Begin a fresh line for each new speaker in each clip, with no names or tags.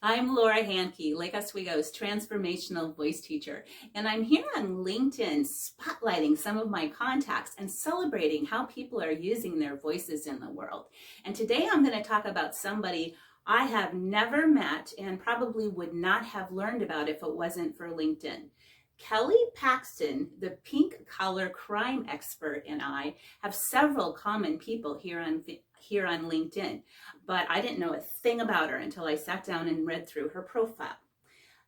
I'm Laura Handke, Lake Oswego's transformational voice teacher, and I'm here on LinkedIn spotlighting some of my contacts and celebrating how people are using their voices in the world. And today I'm going to talk about somebody I have never met and probably would not have learned about if it wasn't for LinkedIn. Kelly Paxton, the pink collar crime expert, and I have several common people here on LinkedIn, but I didn't know a thing about her until I sat down and read through her profile.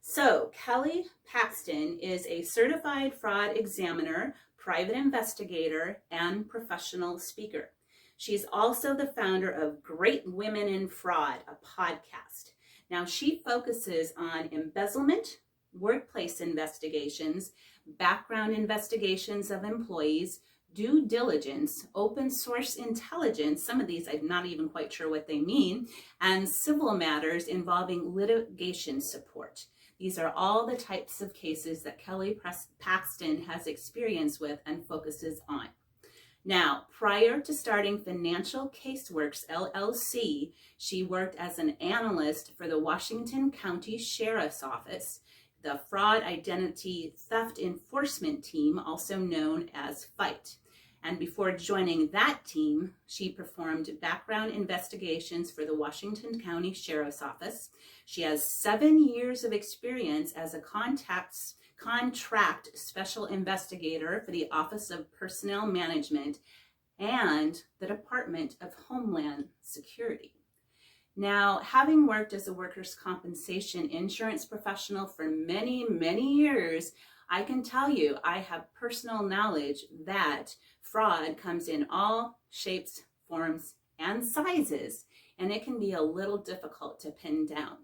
So Kelly Paxton is a certified fraud examiner, private investigator, and professional speaker. She's also the founder of Great Women in Fraud, a podcast. Now she focuses on embezzlement, workplace investigations, background investigations of employees, due diligence, open source intelligence, some of these I'm not even quite sure what they mean, and civil matters involving litigation support. These are all the types of cases that Kelly Paxton has experience with and focuses on. Now, prior to starting Financial Caseworks, LLC, she worked as an analyst for the Washington County Sheriff's Office, the Fraud Identity Theft Enforcement Team, also known as FIGHT. And before joining that team, she performed background investigations for the Washington County Sheriff's Office. She has 7 years of experience as a contract special investigator for the Office of Personnel Management and the Department of Homeland Security. Now, having worked as a workers' compensation insurance professional for many, many years, I can tell you I have personal knowledge that fraud comes in all shapes, forms, and sizes, and it can be a little difficult to pin down.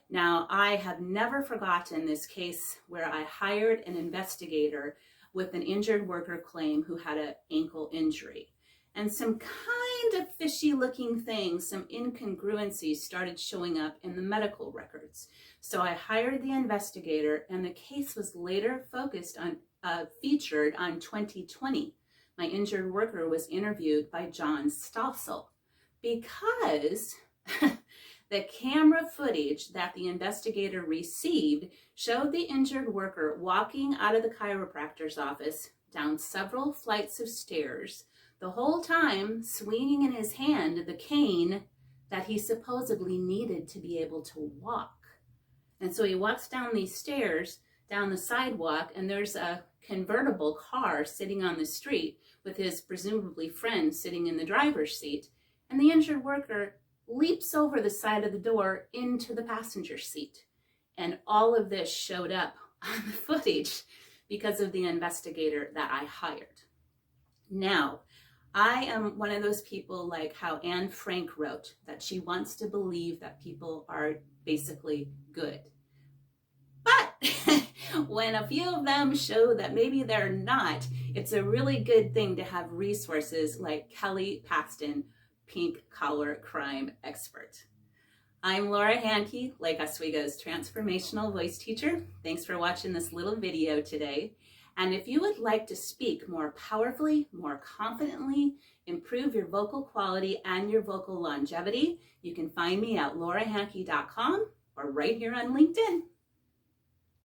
Now, I have never forgotten this case where I hired an investigator with an injured worker claim who had an ankle injury. And some kind of fishy looking things, some incongruencies started showing up in the medical records. So I hired the investigator, and the case was later featured on 2020. My injured worker was interviewed by John Stossel because the camera footage that the investigator received showed the injured worker walking out of the chiropractor's office down several flights of stairs, the whole time swinging in his hand the cane that he supposedly needed to be able to walk. And so he walks down these stairs, down the sidewalk, and there's a convertible car sitting on the street with his presumably friend sitting in the driver's seat. And the injured worker leaps over the side of the door into the passenger seat. And all of this showed up on the footage because of the investigator that I hired. Now, I am one of those people like how Anne Frank wrote, that she wants to believe that people are basically good. But when a few of them show that maybe they're not, it's a really good thing to have resources like Kelly Paxton, pink collar crime expert. I'm Laura Handke, Lake Oswego's transformational voice teacher. Thanks for watching this little video today. And if you would like to speak more powerfully, more confidently, improve your vocal quality and your vocal longevity, you can find me at laurahandke.com or right here on LinkedIn.